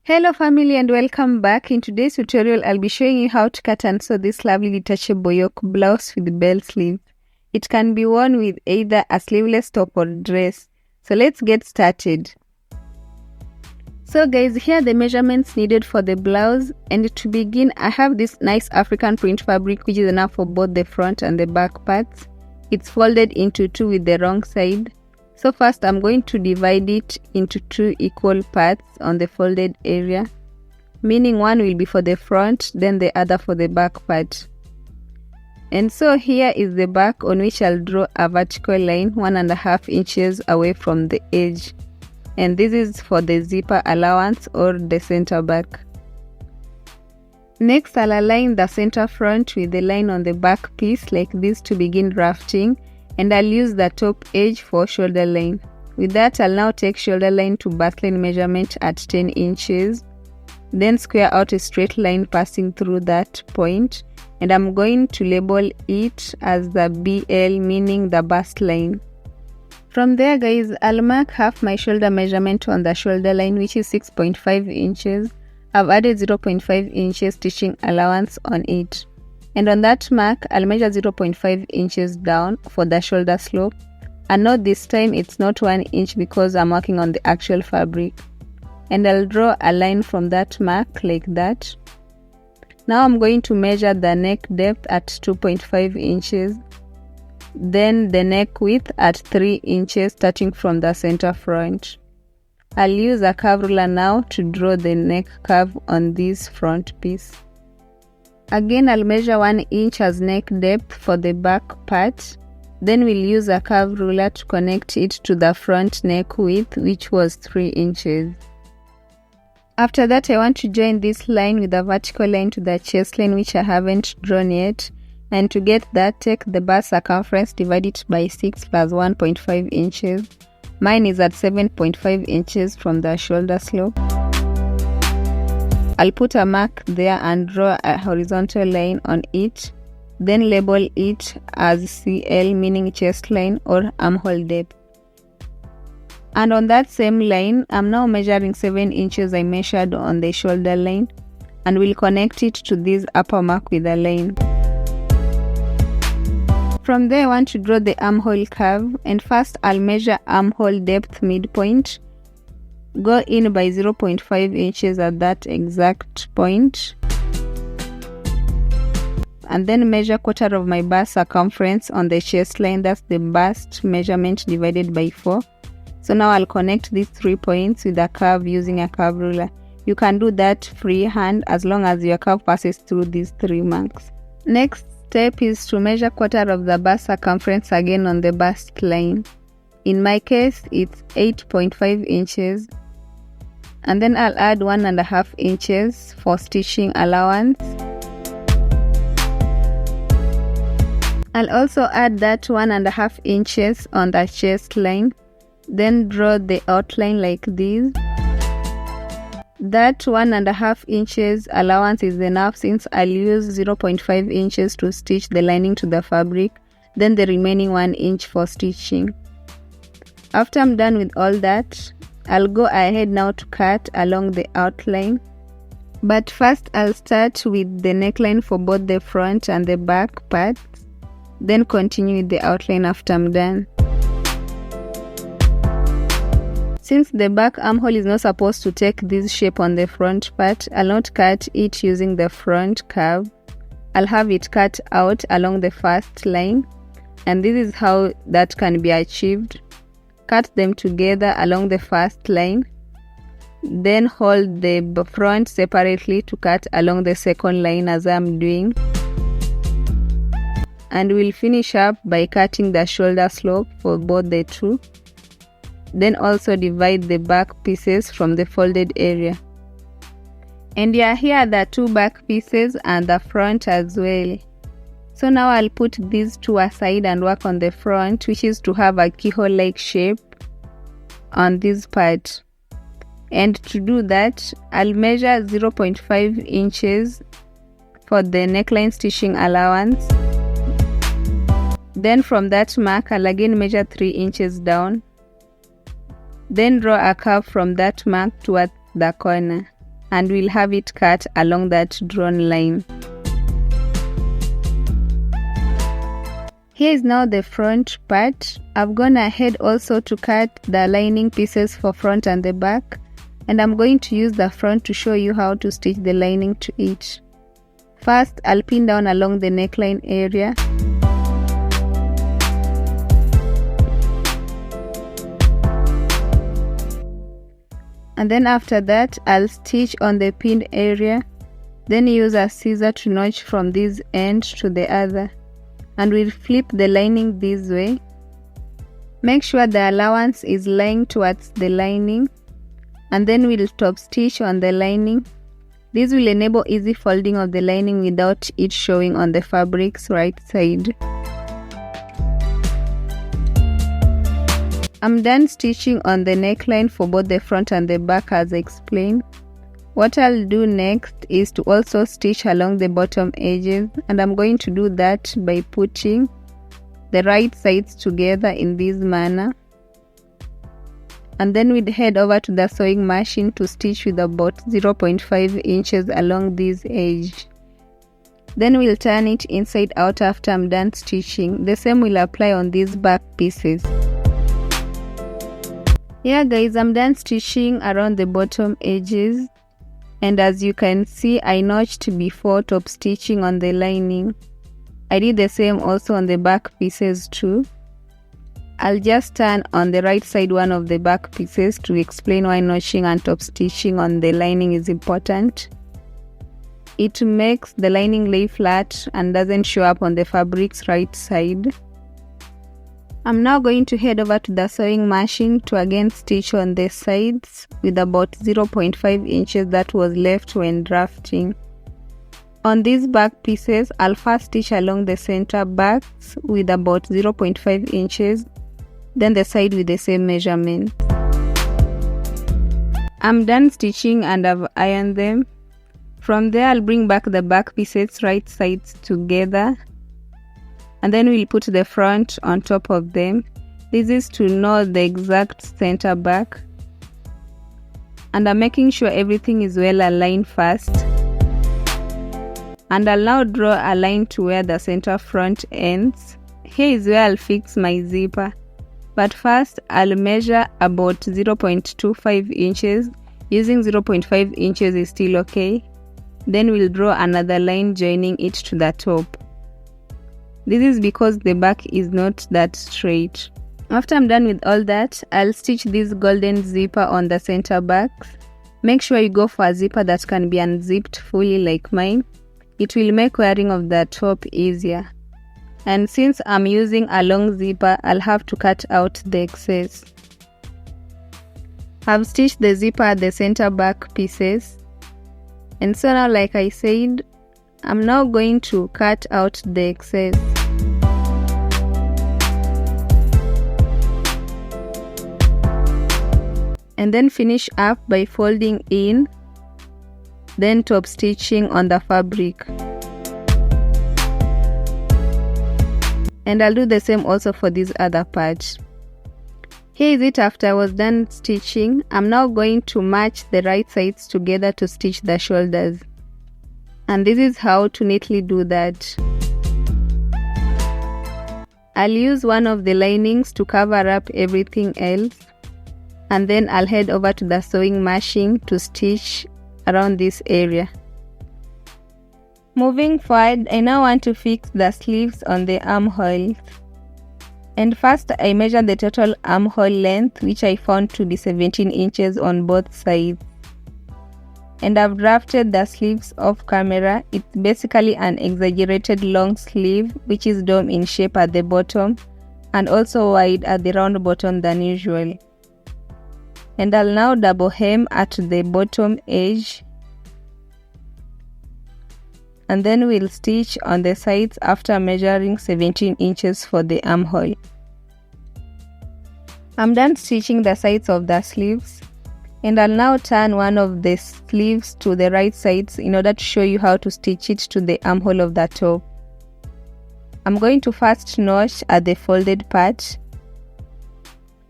Hello family and welcome back. In today's tutorial, I'll be showing you how to cut and sew this lovely detachable yoke blouse with bell sleeve. It can be worn with either a sleeveless top or dress. So let's get started. So guys, here are the measurements needed for the blouse, and to begin I have this nice African print fabric which is enough for both the front and the back parts. It's folded into two with the wrong side. So first I'm going to divide it into two equal parts on the folded area, meaning one will be for the front, then the other for the back part. And so here is the back, on which I'll draw a vertical line 1.5 inches away from the edge. And this is for the zipper allowance or the center back. Next I'll align the center front with the line on the back piece like this to begin rafting. And I'll use the top edge for shoulder line. With that, I'll now take shoulder line to bust line measurement at 10 inches. Then square out a straight line passing through that point. And I'm going to label it as the BL, meaning the bust line. From there guys, I'll mark half my shoulder measurement on the shoulder line, which is 6.5 inches. I've added 0.5 inches stitching allowance on it. And on that mark, I'll measure 0.5 inches down for the shoulder slope. And note this time it's not 1 inch because I'm working on the actual fabric. And I'll draw a line from that mark like that. Now I'm going to measure the neck depth at 2.5 inches. Then the neck width at 3 inches starting from the center front. I'll use a curve ruler now to draw the neck curve on this front piece. Again, I'll measure 1 inch as neck depth for the back part. Then we'll use a curve ruler to connect it to the front neck width, which was 3 inches. After that, I want to join this line with a vertical line to the chest line, which I haven't drawn yet. And to get that, take the bust circumference, divide it by 6 plus 1.5 inches. Mine is at 7.5 inches from the shoulder slope. I'll put a mark there and draw a horizontal line on it, then label it as CL, meaning chest line or armhole depth. And on that same line, I'm now measuring 7 inches I measured on the shoulder line, and we'll connect it to this upper mark with a line. From there, I want to draw the armhole curve, and first I'll measure armhole depth midpoint. Go in by 0.5 inches at that exact point. And then measure quarter of my bust circumference on the chest line. That's the bust measurement divided by 4. So now I'll connect these 3 points with a curve using a curve ruler. You can do that freehand as long as your curve passes through these 3 marks. Next step is to measure quarter of the bust circumference again on the bust line. In my case, it's 8.5 inches. And then I'll add 1.5 inches for stitching allowance. I'll also add that 1.5 inches on the chest line. Then draw the outline like this. That 1.5 inches allowance is enough since I'll use 0.5 inches to stitch the lining to the fabric, then the remaining 1 inch for stitching. After I'm done with all that, I'll go ahead now to cut along the outline. But first I'll start with the neckline for both the front and the back parts, then continue with the outline after I'm done. Since the back armhole is not supposed to take this shape on the front part, I'll not cut it using the front curve. I'll have it cut out along the first line, and this is how that can be achieved. Cut them together along the first line, then hold the front separately to cut along the second line as I'm doing. And we'll finish up by cutting the shoulder slope for both the two. Then also divide the back pieces from the folded area. And yeah, here are the 2 back pieces and the front as well. So now I'll put these 2 aside and work on the front, which is to have a keyhole-like shape on this part. And to do that, I'll measure 0.5 inches for the neckline stitching allowance. Then from that mark, I'll again measure 3 inches down. Then draw a curve from that mark towards the corner. and we'll have it cut along that drawn line. Here is now the front part. I've gone ahead also to cut the lining pieces for front and the back, and I'm going to use the front to show you how to stitch the lining to it. First, I'll pin down along the neckline area. And then after that, I'll stitch on the pinned area, then use a scissor to notch from this end to the other. And we'll flip the lining this way. Make sure the allowance is lying towards the lining, and then we'll top stitch on the lining. This will enable easy folding of the lining without it showing on the fabric's right side. I'm done stitching on the neckline for both the front and the back as explained. What I'll do next is to also stitch along the bottom edges, and I'm going to do that by putting the right sides together in this manner. And then we'd head over to the sewing machine to stitch with about 0.5 inches along this edge. Then we'll turn it inside out after I'm done stitching. The same will apply on these back pieces. Yeah guys, I'm done stitching around the bottom edges, and as you can see, I notched before top stitching on the lining. I did the same also on the back pieces too. I'll just turn on the right side one of the back pieces to explain why notching and top stitching on the lining is important. It makes the lining lay flat and doesn't show up on the fabric's right side. I'm now going to head over to the sewing machine to again stitch on the sides with about 0.5 inches that was left when drafting. On these back pieces, I'll first stitch along the center backs with about 0.5 inches, then the side with the same measurement. I'm done stitching and I've ironed them. From there, I'll bring back the back pieces right sides together, and then we'll put the front on top of them. This is to know the exact center back, and I'm making sure everything is well aligned first. And I'll now draw a line to where the center front ends. Here is where I'll fix my zipper, but first I'll measure about 0.25 inches. Using 0.5 inches is still okay. Then we'll draw another line joining it to the top. This is because the back is not that straight. After I'm done with all that, I'll stitch this golden zipper on the center backs. Make sure you go for a zipper that can be unzipped fully like mine. It will make wearing of the top easier. And since I'm using a long zipper, I'll have to cut out the excess. I've stitched the zipper at the center back pieces. And so now, like I said, I'm now going to cut out the excess. And then finish up by folding in, then top stitching on the fabric. And I'll do the same also for this other part. Here is it after I was done stitching. I'm now going to match the right sides together to stitch the shoulders. And this is how to neatly do that. I'll use one of the linings to cover up everything else, and then I'll head over to the sewing machine to stitch around this area. Moving forward, I now want to fix the sleeves on the armholes. And first I measured the total armhole length, which I found to be 17 inches on both sides. And I've drafted the sleeves off camera. It's basically an exaggerated long sleeve, which is dome in shape at the bottom and also wide at the round bottom than usual. And I'll now double hem at the bottom edge, and then we'll stitch on the sides after measuring 17 inches for the armhole. I'm done stitching the sides of the sleeves, and I'll now turn one of the sleeves to the right sides in order to show you how to stitch it to the armhole of the top. I'm going to first notch at the folded part,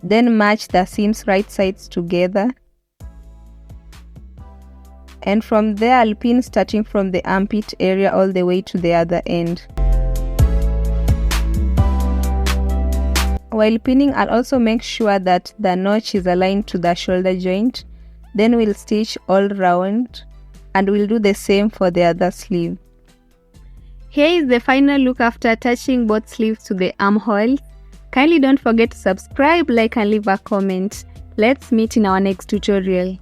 then match the seams right sides together, and from there I'll pin starting from the armpit area all the way to the other end. While pinning, I'll also make sure that the notch is aligned to the shoulder joint. Then we'll stitch all round, and we'll do the same for the other sleeve. Here is the final look after attaching both sleeves to the armholes. Kindly don't forget to subscribe, like and leave a comment. Let's meet in our next tutorial.